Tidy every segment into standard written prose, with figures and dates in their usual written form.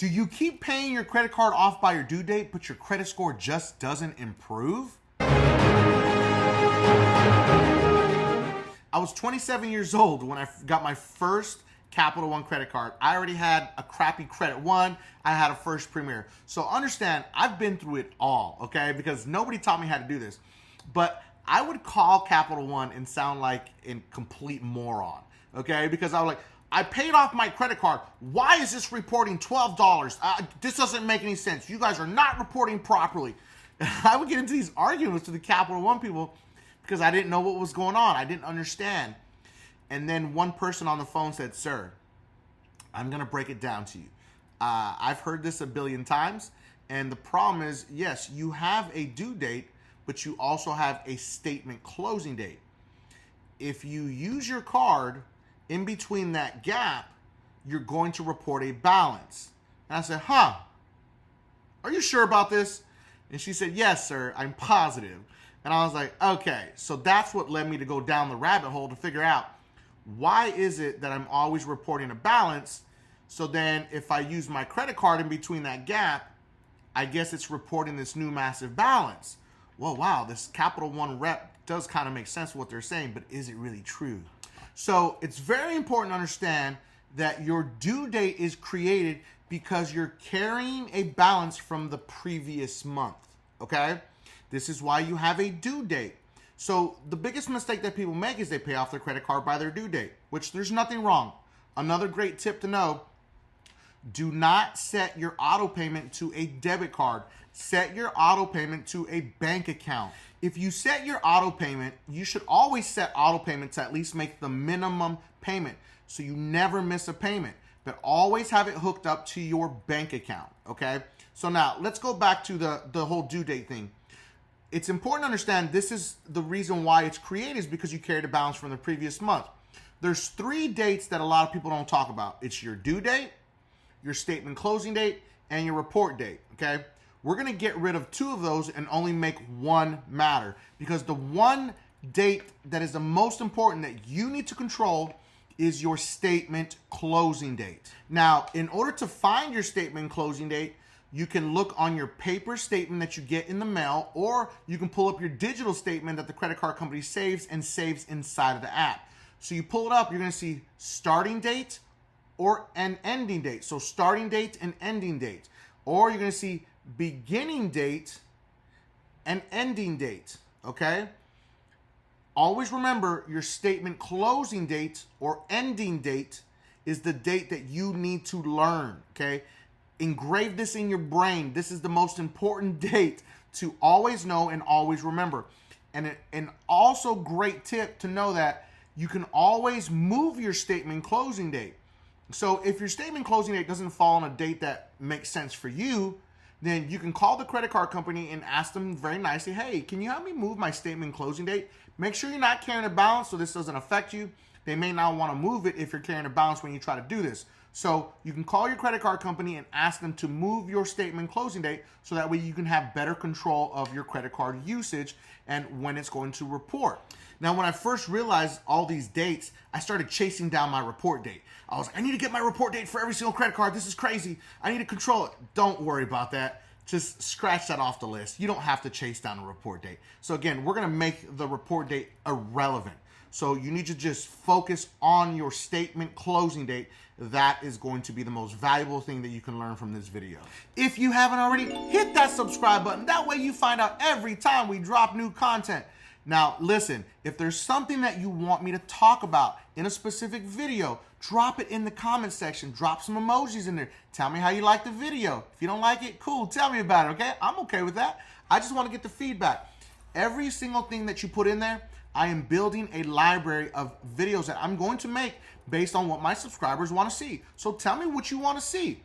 Do you keep paying your credit card off by your due date, but your credit score just doesn't improve? I was 27 years old when I got my first Capital One credit card. I already had a crappy Credit One. I had a First Premier. So understand, I've been through it all, okay? Because nobody taught me how to do this. But I would call Capital One and sound like a complete moron, okay? Because I was like, I paid off my credit card. Why is this reporting $12? This doesn't make any sense. You guys are not reporting properly. And I would get into these arguments with the Capital One people because I didn't know what was going on. I didn't understand. And then one person on the phone said, sir, I'm going to break it down to you. I've heard this a billion times. And the problem is, yes, you have a due date, but you also have a statement closing date. If you use your card in between that gap, you're going to report a balance. And I said, are you sure about this? And she said, yes, sir, I'm positive. And I was like, okay, so that's what led me to go down the rabbit hole to figure out why is it that I'm always reporting a balance. So then if I use my credit card in between that gap, I guess it's reporting this new massive balance. Well, wow, this Capital One rep does kind of make sense of what they're saying, but is it really true? So it's very important to understand that your due date is created because you're carrying a balance from the previous month, okay? This is why you have a due date. So the biggest mistake that people make is they pay off their credit card by their due date, which there's nothing wrong. Another great tip to know, do not set your auto payment to a debit card. Set your auto payment to a bank account. If you set your auto payment, you should always set auto payment to at least make the minimum payment so you never miss a payment, but always have it hooked up to your bank account, okay? So now let's go back to the whole due date thing. It's important to understand this is the reason why it's created is because you carried a balance from the previous month. There's 3 dates that a lot of people don't talk about. It's your due date, your statement closing date, and your report date, okay? We're gonna get rid of 2 of those and only make one matter because the one date that is the most important that you need to control is your statement closing date. Now, in order to find your statement closing date, you can look on your paper statement that you get in the mail, or you can pull up your digital statement that the credit card company saves inside of the app. So you pull it up, you're gonna see starting date or an ending date. So starting date and ending date. Or you're gonna see beginning date and ending date, okay? Always remember your statement closing date or ending date is the date that you need to learn, okay? Engrave this in your brain. This is the most important date to always know and always remember. And an also great tip to know that you can always move your statement closing date. So if your statement closing date doesn't fall on a date that makes sense for you, then you can call the credit card company and ask them very nicely, hey, can you help me move my statement closing date? Make sure you're not carrying a balance so this doesn't affect you. They may not want to move it if you're carrying a balance when you try to do this. So you can call your credit card company and ask them to move your statement closing date so that way you can have better control of your credit card usage and when it's going to report. Now, when I first realized all these dates, I started chasing down my report date. I was like, I need to get my report date for every single credit card. This is crazy. I need to control it. Don't worry about that. Just scratch that off the list. You don't have to chase down a report date. So again, we're going to make the report date irrelevant. So you need to just focus on your statement closing date. That is going to be the most valuable thing that you can learn from this video. If you haven't already, hit that subscribe button. That way you find out every time we drop new content. Now, listen, if there's something that you want me to talk about in a specific video, drop it in the comment section. Drop some emojis in there. Tell me how you like the video. If you don't like it, cool, tell me about it, okay? I'm okay with that. I just want to get the feedback. Every single thing that you put in there, I am building a library of videos that I'm going to make based on what my subscribers want to see. So tell me what you want to see.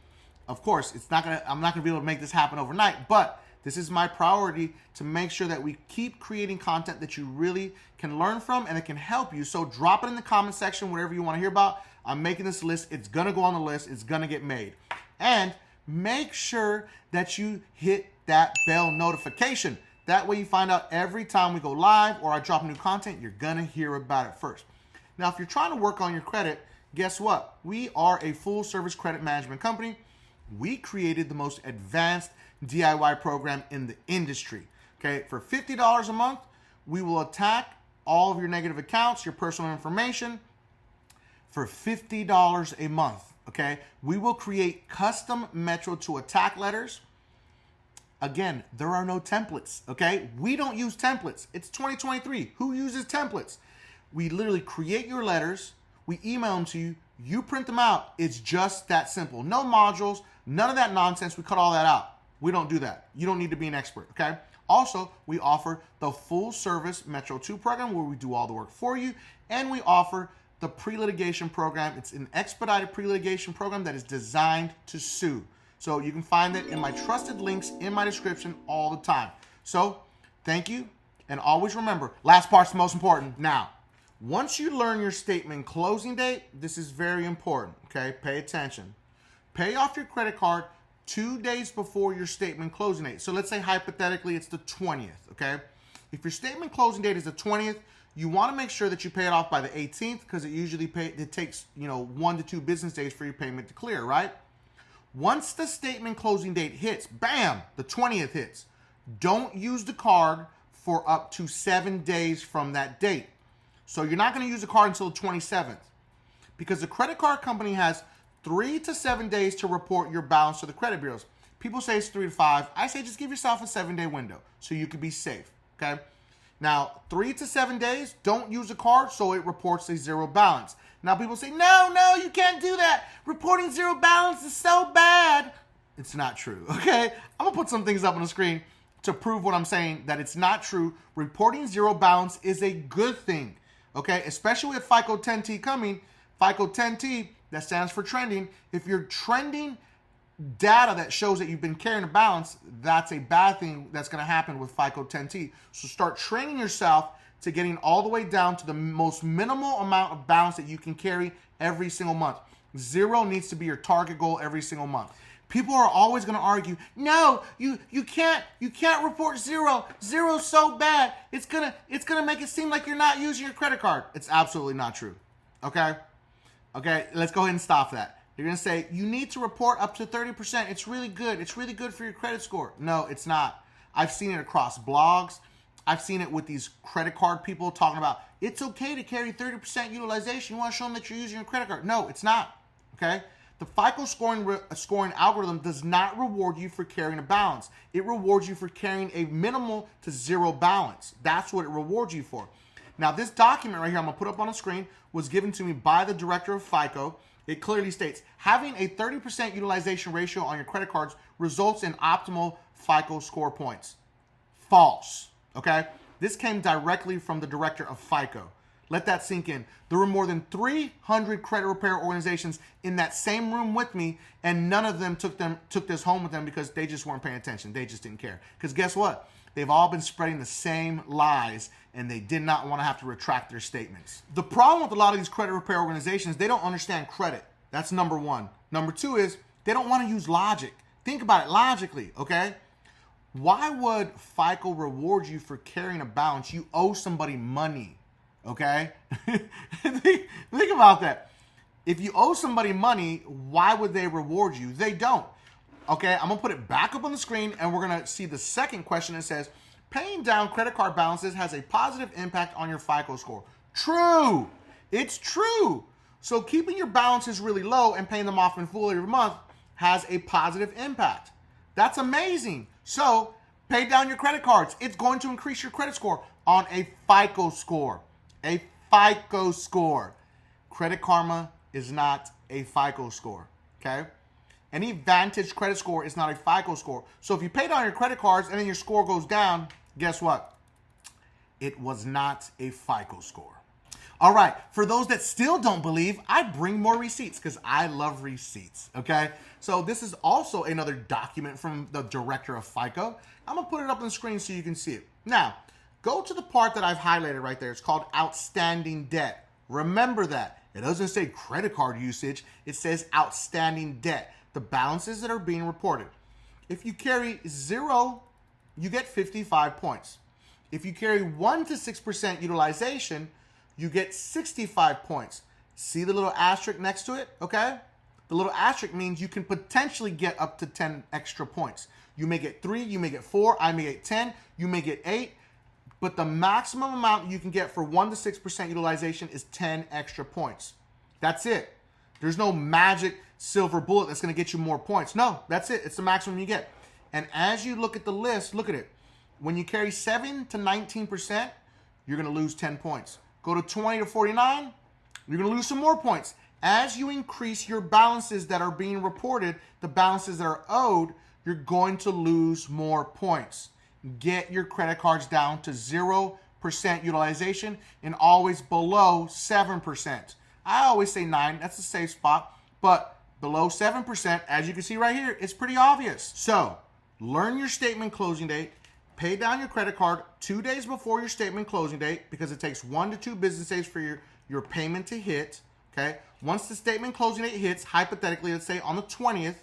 Of course, I'm not gonna be able to make this happen overnight, but this is my priority to make sure that we keep creating content that you really can learn from and it can help you. So drop it in the comment section, whatever you want to hear about. I'm making this list. It's going to go on the list. It's going to get made. And make sure that you hit that bell notification. That way you find out every time we go live or I drop new content, you're going to hear about it first. Now, if you're trying to work on your credit, guess what? We are a full service credit management company. We created the most advanced DIY program in the industry. Okay, for $50 a month, we will attack all of your negative accounts, your personal information, for $50 a month. Okay, we will create custom Metro to attack letters. Again, there are no templates. Okay, we don't use templates. It's 2023. Who uses templates? We literally create your letters, we email them to you, you print them out. It's just that simple. No modules, none of that nonsense. We cut all that out. We don't do that. You don't need to be an expert, okay? Also, we offer the full service Metro 2 program where we do all the work for you, and we offer the pre-litigation program. It's an expedited pre-litigation program that is designed to sue. So you can find it in my trusted links in my description all the time. So thank you, and always remember, last part's the most important. Now, once you learn your statement closing date, this is very important, okay? Pay attention. Pay off your credit card 2 days before your statement closing date. So let's say hypothetically it's the 20th, okay? If your statement closing date is the 20th, you want to make sure that you pay it off by the 18th because it takes 1 to 2 business days for your payment to clear, right? Once the statement closing date hits, bam, the 20th hits. Don't use the card for up to 7 days from that date. So you're not going to use the card until the 27th because the credit card company has 3 to 7 days to report your balance to the credit bureaus. People say it's 3 to 5. I say just give yourself a 7-day window so you can be safe, okay? Now, 3 to 7 days, don't use the card so it reports a zero balance. Now, people say, no, you can't do that. Reporting zero balance is so bad. It's not true, okay? I'm going to put some things up on the screen to prove what I'm saying, that it's not true. Reporting zero balance is a good thing. Okay, especially with FICO 10T coming. FICO 10T, that stands for trending. If you're trending data that shows that you've been carrying a balance, that's a bad thing that's going to happen with FICO 10T. So start training yourself to getting all the way down to the most minimal amount of balance that you can carry every single month. Zero needs to be your target goal every single month. People are always going to argue, no, you can't report zero. Zero's so bad. It's gonna make it seem like you're not using your credit card. It's absolutely not true. Okay, let's go ahead and stop that. You're gonna say you need to report up to 30%. It's really good. It's really good for your credit score. No, it's not. I've seen it across blogs. I've seen it with these credit card people talking about it's okay to carry 30% utilization. You want to show them that you're using your credit card. No, it's not. Okay. The FICO scoring algorithm does not reward you for carrying a balance. It rewards you for carrying a minimal to zero balance. That's what it rewards you for. Now, this document right here, I'm going to put up on the screen, was given to me by the director of FICO. It clearly states, having a 30% utilization ratio on your credit cards results in optimal FICO score points. False, okay? This came directly from the director of FICO. Let that sink in. There were more than 300 credit repair organizations in that same room with me, and none of them took this home with them because they just weren't paying attention. They just didn't care. Because guess what? They've all been spreading the same lies, and they did not want to have to retract their statements. The problem with a lot of these credit repair organizations, they don't understand credit. That's number one. Number two is they don't want to use logic. Think about it logically, okay? Why would FICO reward you for carrying a balance? You owe somebody money. Okay? think about that. If you owe somebody money, why would they reward you? They don't. Okay, I'm going to put it back up on the screen, and we're going to see the second question that says, paying down credit card balances has a positive impact on your FICO score. True. It's true. So keeping your balances really low and paying them off in full every month has a positive impact. That's amazing. So pay down your credit cards. It's going to increase your credit score on a FICO score. A FICO score. Credit Karma is not a FICO score, okay? Any Vantage credit score is not a FICO score. So if you pay down your credit cards and then your score goes down, guess what? It was not a FICO score. All right, for those that still don't believe, I bring more receipts because I love receipts, okay? So this is also another document from the director of FICO. I'm going to put it up on the screen so you can see it. Now, go to the part that I've highlighted right there. It's called outstanding debt. Remember that. It doesn't say credit card usage. It says outstanding debt, the balances that are being reported. If you carry 0, you get 55 points. If you carry 1 to 6% utilization, you get 65 points. See the little asterisk next to it, okay? The little asterisk means you can potentially get up to 10 extra points. You may get 3, you may get 4, I may get 10, you may get 8, but the maximum amount you can get for 1 to 6% utilization is 10 extra points. That's it. There's no magic silver bullet that's going to get you more points. No, that's it. It's the maximum you get. And as you look at the list, look at it. When you carry 7 to 19%, you're going to lose 10 points. Go to 20 to 49, you're going to lose some more points. As you increase your balances that are being reported, the balances that are owed, you're going to lose more points. Get your credit cards down to 0% utilization and always below 7%. I always say 9, that's a safe spot, but below 7%, as you can see right here, it's pretty obvious. So, learn your statement closing date, pay down your credit card 2 days before your statement closing date because it takes 1 to 2 business days for your payment to hit, okay? Once the statement closing date hits, hypothetically, let's say on the 20th,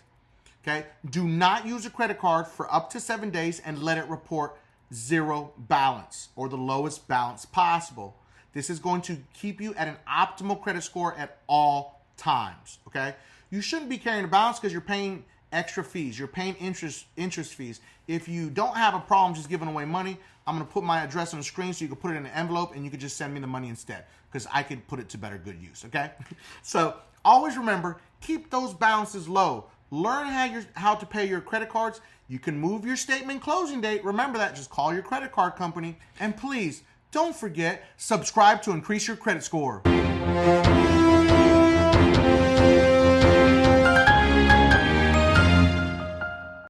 okay, do not use a credit card for up to 7 days and let it report 0 balance or the lowest balance possible. This is going to keep you at an optimal credit score at all times, okay? You shouldn't be carrying a balance because you're paying extra fees. You're paying interest fees. If you don't have a problem just giving away money, I'm going to put my address on the screen so you can put it in an envelope and you can just send me the money instead because I can put it to better good use, okay? So always remember, keep those balances low. Learn how to pay your credit cards. You can move your statement closing date. Remember that. Just call your credit card company. And please, don't forget, subscribe to increase your credit score.